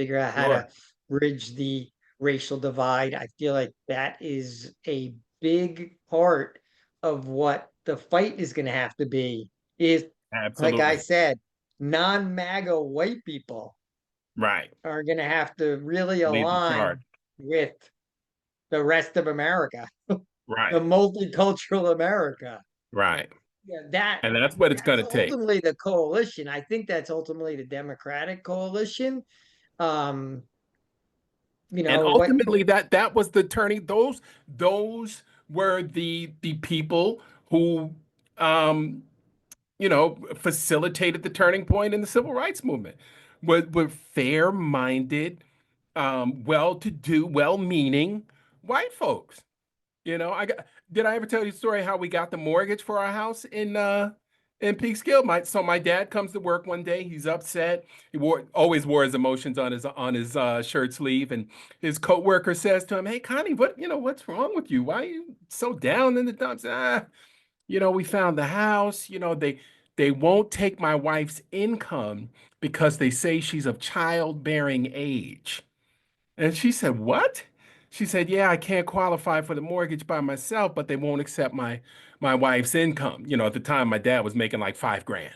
figure out how to Sure. bridge the racial divide. I feel like that is a big part of what the fight is going to have to be. Is, like I Absolutely. said, non-MAGA white people Right. are going to have to really Lead the charge. align with the rest of America, the Right. multicultural America. Right. Yeah, And that's what it's going that's to take. ultimately the coalition. I think that's ultimately the Democratic coalition. Um, And what ultimately that was the turning those were the people who um facilitated the turning point in the civil rights movement. Were fair-minded, well-to-do, well-meaning white folks. Did I ever tell you the story how we got the mortgage for our house in Peekskill? My dad comes to work one day, he's upset. Always wore his emotions on his shirt sleeve, and his coworker says to him, "Hey Connie, what's wrong with you? Why are you so down in the dumps?" We found the house. They won't take my wife's income because they say she's of childbearing age. And she said, "What?" She said, "Yeah, I can't qualify for the mortgage by myself, but they won't accept my wife's income." At the time, my dad was making like 5 grand,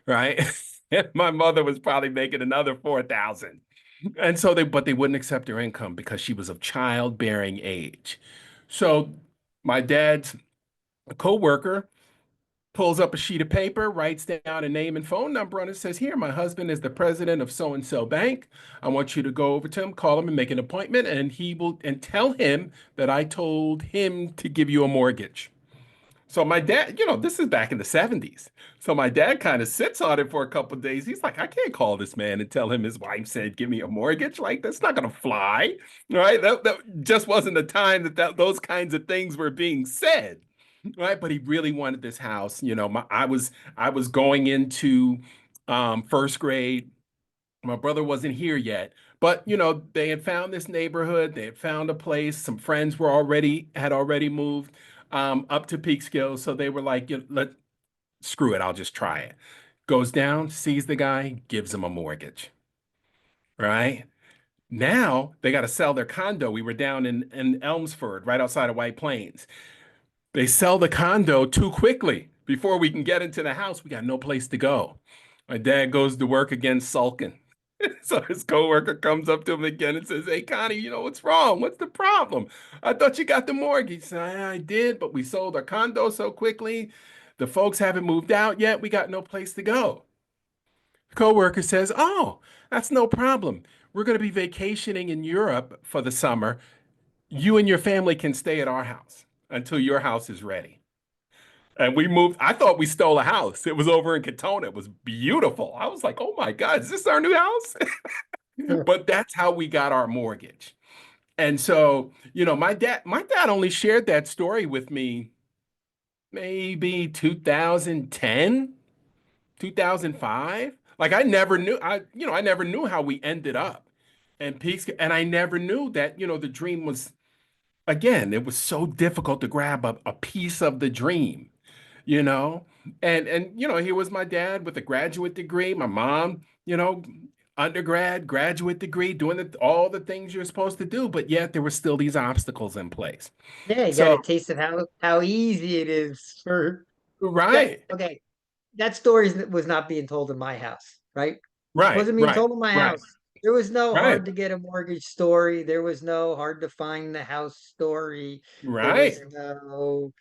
right? And my mother was probably making another 4,000. And so but they wouldn't accept her income because she was of childbearing age. So my dad's coworker pulls up a sheet of paper, writes down a name and phone number on it, says, "Here, my husband is the president of so and so bank. I want you to go over to him, call him, and make an appointment, and he will and tell him that I told him to give you a mortgage." So my dad, this is back in the 70s. So my dad kind of sits on it for a couple of days. He's like, "I can't call this man and tell him his wife said, give me a mortgage. Like, that's not gonna fly." Right? That just wasn't the time that those kinds of things were being said. Right? But he really wanted this house. I was going into first grade. My brother wasn't here yet, but they had found this neighborhood. They had found a place. Some friends had already moved up to Peekskill, so they were like, "Let screw it, I'll just try it." Goes down, sees the guy, gives him a mortgage. Right? Now they got to sell their condo. We were down in Elmsford, right outside of White Plains. They sell the condo too quickly. Before we can get into the house, we got no place to go. My dad goes to work again, sulking. So his coworker comes up to him again and says, "Hey, Connie, what's wrong? What's the problem? I thought you got the mortgage." He said, "I did, but we sold our condo so quickly. The folks haven't moved out yet. We got no place to go." The coworker says, "Oh, that's no problem. We're going to be vacationing in Europe for the summer. You and your family can stay at our house until your house is ready." And we moved. I thought we stole a house. It was over in Katona. It was beautiful. I was like, "Oh my God, is this our new house?" But that's how we got our mortgage. And so, my dad only shared that story with me maybe 2010, 2005. Like I never knew how we ended up in Peaks. And I never knew that, the dream was, again, it was so difficult to grab a piece of the dream, you know? And here was my dad with a graduate degree, my mom, undergrad, graduate degree, doing all the things you're supposed to do, but yet there were still these obstacles in place. Yeah, you got So, a taste of how easy it is for that. right, Okay, that story was not being told in my house, right? right, Wasn't being right, told in my right, house. There was no right, hard to get a mortgage story. There was no hard to find the house story. There was right, no,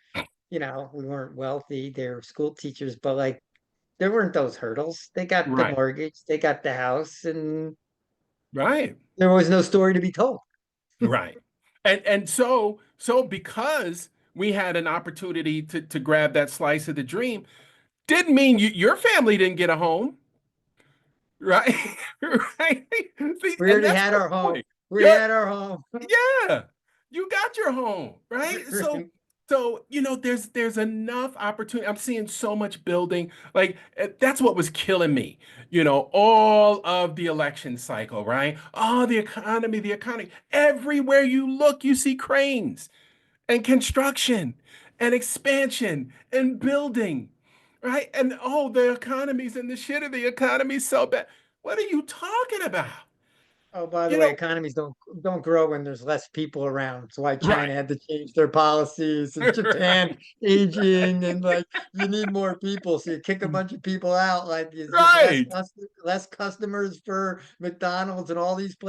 we weren't wealthy. They were school teachers, but like there weren't those hurdles. They got the right, mortgage, they got the house, and right, there was no story to be told. right. And so because we had an opportunity to grab that slice of the dream, didn't mean your family didn't get a home. Right. Right. See, We and already that's had my our home. point. We You're, had our home. yeah, you got your home, right? So there's enough opportunity. I'm seeing so much building. Like that's what was killing me. All of the election cycle, right? Oh, the economy. Everywhere you look, you see cranes and construction and expansion and building, right? And oh, the economy's in the shit of the economy's so bad. What are you talking about? Oh, by the You way, know, economies don't grow when there's less people around. That's why right. China had to change their policies and Japan aging and like you need more people. So you kick a bunch of people out, like it's just Right. less customers for McDonald's and all these places.